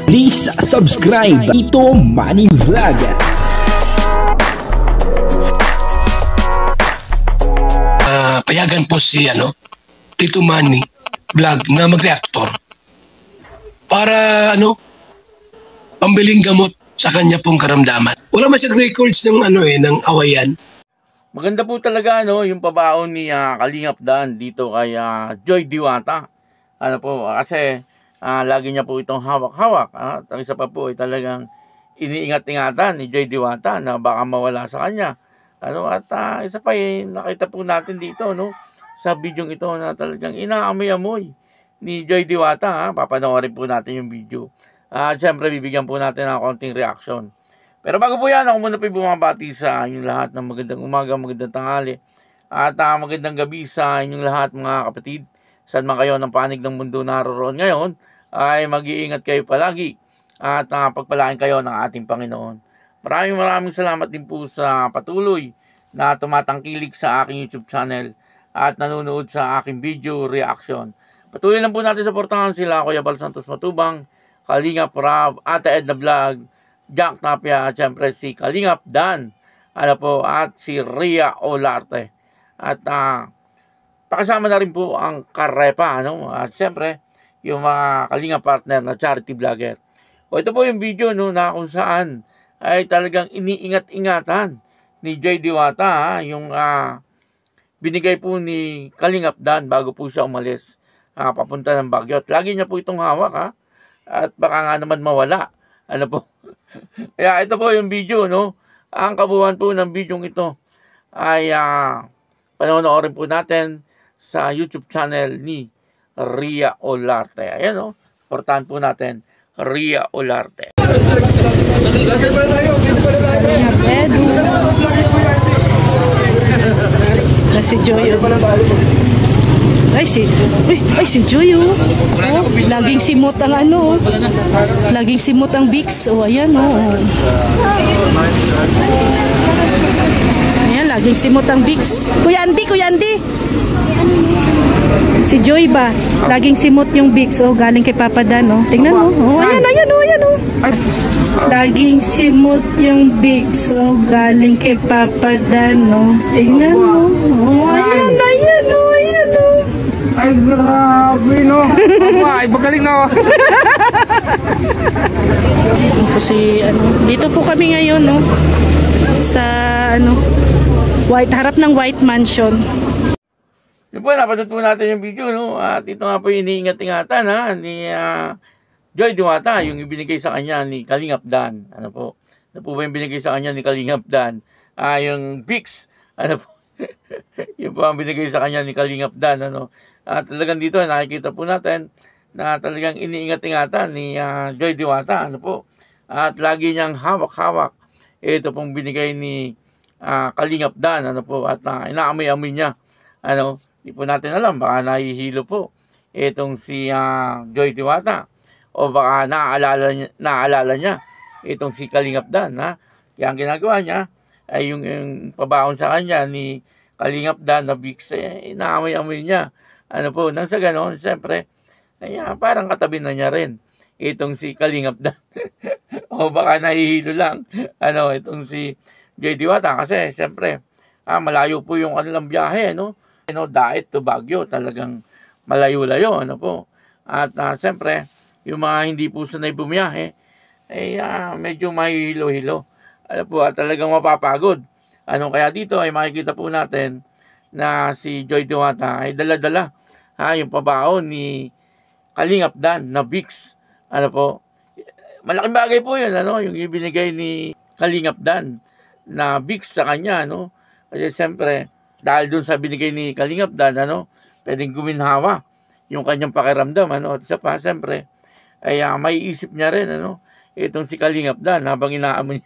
Please subscribe Tito Manny Vlog. Payagan po si Tito Manny Vlog na mag-reactor para pambiling gamot sa kanya pong karamdaman. Wala man siyang records ng ng awayan. Maganda po talaga yung pabaon ni Kalingap Dan dito kay Joy Diwata. Kasi lagi niya po itong hawak-hawak. Ang isa pa po ay talagang iniingat-ingatan ni Joy Diwata na baka mawala sa kanya. Isa pa nakita po natin dito sa video ito na talagang inaamoy-amoy ni Joy Diwata. Papanoorin po natin yung video. Siyempre bibigyan po natin ng konting reaction. Pero bago po yan, ako muna po bumabati sa inyong lahat ng magandang umaga, magandang tanghali at magandang gabi sa inyong lahat mga kapatid. Saan man kayo ng panig ng mundo naroon ngayon, ay mag-iingat kayo palagi at pagpalain kayo ng ating Panginoon. Maraming salamat din po sa patuloy na tumatangkilik sa aking YouTube channel at nanonood sa aking video reaction. Patuloy lang po natin suportahan sila Kuya Bal Santos Matubang, Kalingap Rab, Ate Edna Vlog, Jack Tapia, at siyempre si Kalingap Dan, at si Rhea Olarte. At pakasama na rin po ang Karepa, at siyempre yung mga Kalingap partner na charity vlogger. Ito po yung video na kung saan ay talagang iniingat-ingatan ni Joy Diwata yung binigay po ni Kalingap Dan bago po siya umalis papunta ng Baguio. At lagi niya po itong hawak at baka nga naman mawala. Kaya ito po yung video, Ang kabuuan po ng video ito ay panonoorin po natin sa YouTube channel ni Rhea Olarte. Ayan, supportahan po natin Rhea Olarte. Si Joy. Ay si Joy laging simot ang laging simot ang Vicks. Ayan ayan, laging simot ang Vicks. Kuya Andy si Joy ba laging simot yung Vicks galing kay Papa Dan. Tingnan mo. Ayan laging simot yung Vicks galing kay Papa Dan. Tingnan mo. Ayan ay, grabe, Ay, magaling dito po kami ngayon, sa, harap ng White Mansion. Yun po, napanood po natin yung video, At ito nga po yung iniingat-ingatan, ni Joy Diwata, yung ibinigay sa kanya ni Kalingap Dan. Ano po ba yung binigay sa kanya ni Kalingap Dan? Yung Vicks, yun po ang binigay sa kanya ni Kalingap Dan, At talagang dito nakikita po natin na talagang iniingat-ingatan ni Joy Diwata, At lagi niyang hawak-hawak ito pong binigay ni Kalingap Dan, At inaamoy-amoy niya, Di po natin alam, baka nahihilo po itong si Joy Diwata o baka naaalala niya itong si Kalingap Dan, Kaya ang ginagawa niya ay yung pabaon sa kanya ni Kalingap Dan na Vicks, inaamoy-amoy niya. Nang sa ganon, siyempre, parang katabi na niya rin itong si Kalingap Dan. O baka nahihilo lang, itong si Joy Diwata. Kasi, siyempre, malayo po yung kanilang biyahe, Daet to Baguio, talagang malayo-layo, At, siyempre, yung mga hindi po sanay bumiyahe, medyo mahihilo-hilo. At talagang mapapagod. Kaya dito ay makikita po natin na si Joy Diwata ay dala-dala yung pabaon ni Kalingap Dan na Vicks. Malaking bagay po yun, yung ibinigay ni Kalingap Dan na Vicks sa kanya, Kasi siyempre, dahil dun sa binigay ni Kalingap Dan, pwedeng guminhawa yung kanyang pakiramdam, At isa pa, siyempre, ay may isip niya rin, itong si Kalingap Dan habang inaamoy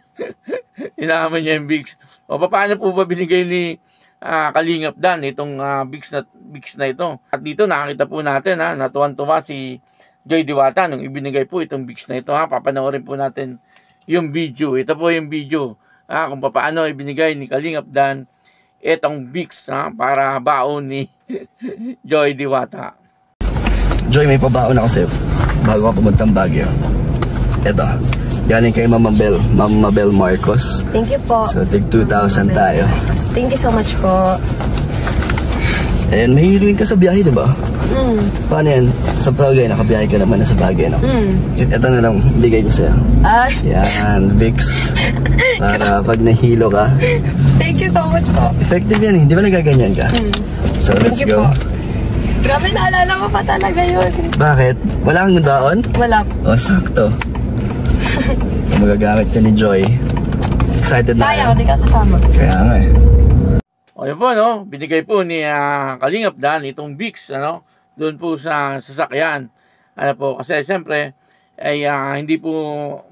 niya yung Vicks. O paano po ba binigay ni Kalingap Dan itong Vicks na ito? At dito nakakita po natin natuwan-tuwa si Joy Diwata nung ibinigay po itong Vicks na ito. Papanoorin po natin yung video. Ito po yung video kung paano ibinigay ni Kalingap Dan itong Vicks para baon ni Joy Diwata. Joy, may pabaon ako sa'yo bago ka pumuntang Baguio. Ito, galing kay Mama Bel Marcos. Thank you po. So, tig 2,000 tayo. Thank you so much po. And may hiluin ka sa biyahe, diba? Paano yan? Sa bagay, nakabiyahe ka naman na sa bagay, no? Ito na lang, bigay ko sa'yo. Yan, Vicks. Para pag nahilo ka. Thank you so much po. Effective yan eh, di ba nagaganyan ka? So, let's Thank you go. po. Grabe, naalala mo pa talaga yun. Bakit? Wala kang daon? Wala po. O, sakto. So, magagamit ka ni Joy. Excited na Sayang, kayo? di ka kasama. Kaya nga eh. O yun po, no? Binigay po ni Kalingap Dan itong Vicks, ano? Doon po sa sasakyan. Ano po, kasi siyempre, ay hindi po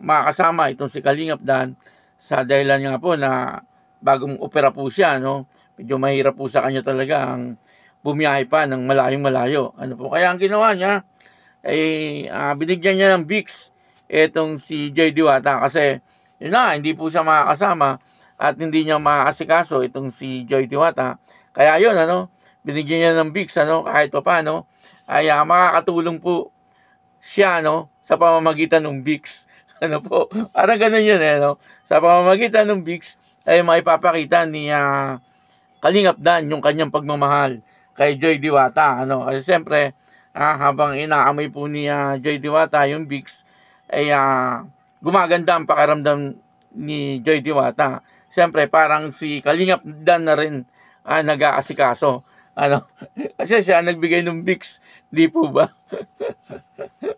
makakasama itong si Kalingap Dan sa dahilan nga po na bagong opera po siya, no? Medyo mahirap po sa kanya talaga ang bumiyahe pa ng malayong-malayo. Ano po, kaya ang ginawa niya, ay binigyan niya ng Vicks itong si Joy Diwata kasi yun na, hindi po siya makakasama at hindi niya maasikaso itong si Joy Diwata. Kaya yun, ano, binigyan niya ng Vicks, ano, kahit pa paano, ay makakatulong po siya, no, sa pamamagitan ng Vicks. Ano po, parang ganun yun, eh, no? Sa pamamagitan ng Vicks, ay maipapakita ni Kalingap Dan yung kanyang pagmamahal kay Joy Diwata, ano, kasi siyempre, habang inaamoy po ni Joy Diwata yung Vicks, ay gumaganda ang pakiramdam ni Joy Diwata. Siyempre, parang si Kalingap Dan na rin nag-aasikaso. Ano? Kasi siya nagbigay ng Vicks, di po ba?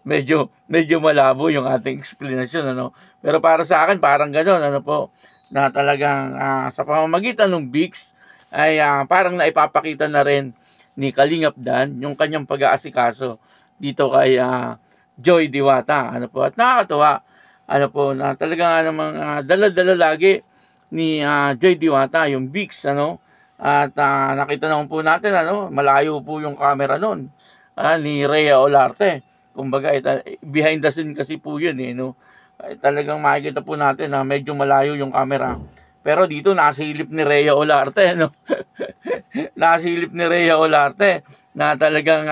medyo malabo yung ating explanation, ano? Pero para sa akin, parang gano'n, ano po, na talagang sa pamamagitan ng Vicks, ay parang naipapakita na rin ni Kalingap Dan yung kanyang pag-aasikaso dito kay Joy Diwata. Ano po? At nakakatuwa, ano po, na talaga namang dala-dala lagi ni Joy Diwata yung Vicks, ano? At nakita naman po natin, ano, malayo po yung camera nun ni Rhea Olarte. Kumbaga, behind the scene kasi po yun, eh, no? Talagang makikita po natin na medyo malayo yung camera. Pero dito, nasilip ni Rhea Olarte, no? Nasilip ni Rhea Olarte na talagang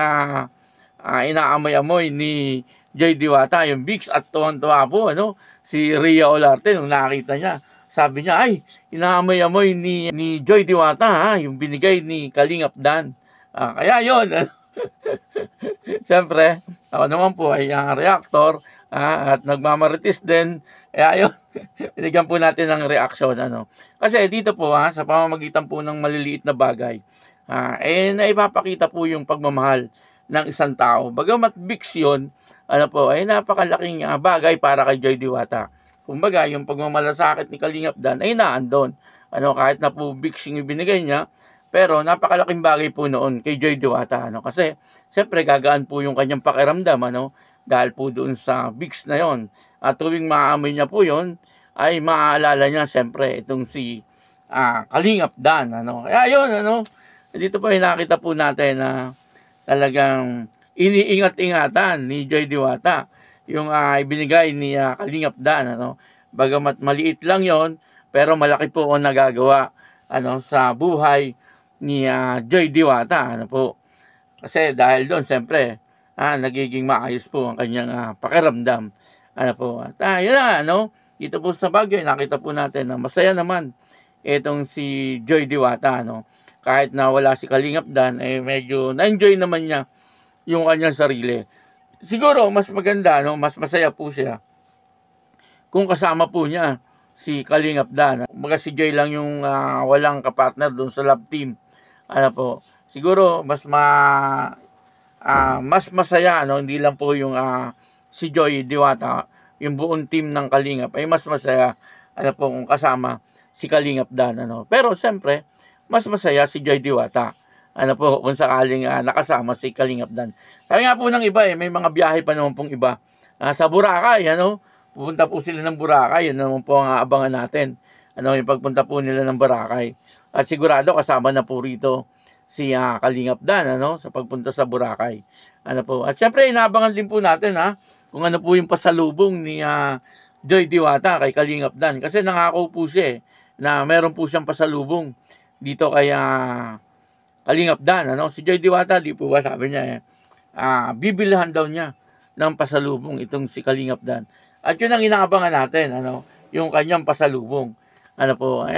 inaamoy-amoy ni Joy Diwata yung Vicks at tuwang-tuwa po, ano? Si Rhea Olarte, nung nakita niya, sabi niya, ay, inaamoy-amoy ni Joy Diwata, yung binigay ni Kalingap Dan. Kaya yun, siyempre, ako naman po ay reactor at nagmamaritis din. Kaya yun, binigyan po natin ng reaction. Ano. Kasi dito po, sa pamamagitan po ng maliliit na bagay, naipapakita po yung pagmamahal ng isang tao. Bagamat Vicks yun, ano po, ay napakalaking bagay para kay Joy Diwata. Kumbaga, yung pagmamalasakit ni Kalingap Dan ay naandon. Ano, kahit na po Vicks yung ibinigay niya, pero napakalaking bagay po noon kay Joy Diwata. Ano, kasi, siyempre, gagaan po yung kanyang pakiramdam, ano, dahil po doon sa Vicks na yon. At tuwing maamoy niya po yon, ay maaalala niya, siyempre, itong si Kalingap Dan. Ano. Kaya yun, ano, dito po ay nakita po natin na talagang iniingat-ingatan ni Joy Diwata yung ibinigay ni Kalingap Dan, ano. Bagamat maliit lang yon, pero malaki po ang nagagawa, ano, sa buhay ni Joy Diwata, ano po. Kasi dahil doon, siyempre, nagiging maayos po ang kanyang pakiramdam, ano po. At yun na, ano, dito po sa Baguio, nakita po natin na masaya naman itong si Joy Diwata, ano. Kahit na wala si Kalingap Dan, medyo na-enjoy naman niya yung kanyang sarili. Siguro, mas maganda, no? Mas masaya po siya kung kasama po niya si Kalingap Dan. Kumbaga si Joy lang yung walang kapartner doon sa love team. Ano po, siguro mas masaya, no? Hindi lang po yung si Joy Diwata, yung buong team ng Kalingap ay mas masaya, ano po, kung kasama si Kalingap Dan, ano. Pero siyempre, mas masaya si Joy Diwata, ano po, kung sakaling nakasama si Kalingap Dan. Sabi nga po ng iba, may mga biyahe pa naman pong iba sa Boracay, ano. Pupunta po sila ng Boracay, yun naman po ang aabangan natin, ano, yung pagpunta po nila ng Boracay. At sigurado kasama na po rito si Kalingap Dan, ano, sa pagpunta sa Boracay. Ano po. At siyempre, inaabangan din po natin, kung ano po yung pasalubong ni Joy Diwata kay Kalingap Dan. Kasi nangako po siya, na meron po siyang pasalubong dito kay Kalingap Dan, ano. Si Joy Diwata, di po ba sabi niya, bibilhan daw niya ng pasalubong itong si Kalingap Dan. At yun ang inaabangan natin, ano, yung kanyang pasalubong. Ano po,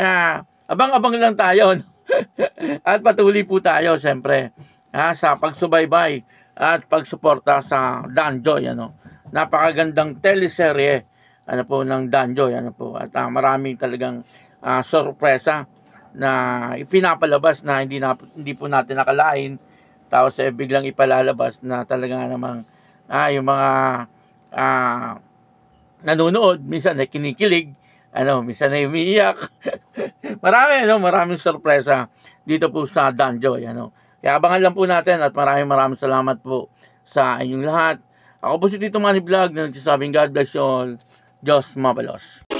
abang-abang lang tayo. No? At patuloy po tayo, siyempre, sa pagsubaybay at pagsuporta sa Danjoy. Ano? Napakagandang teleserye ano po, ng Danjoy. Ano po? At maraming talagang sorpresa na ipinapalabas na hindi po natin nakalain. Tapos biglang ipalalabas na talaga namang yung mga nanonood, minsan ay kinikilig, minsan ay umiiyak. Maraming sorpresa dito po sa Danjoy. Kaya abangan lang po natin at maraming salamat po sa inyong lahat. Ako po si Tito Manny Vlog na nagsasabing God bless you all. Diyos mabalos.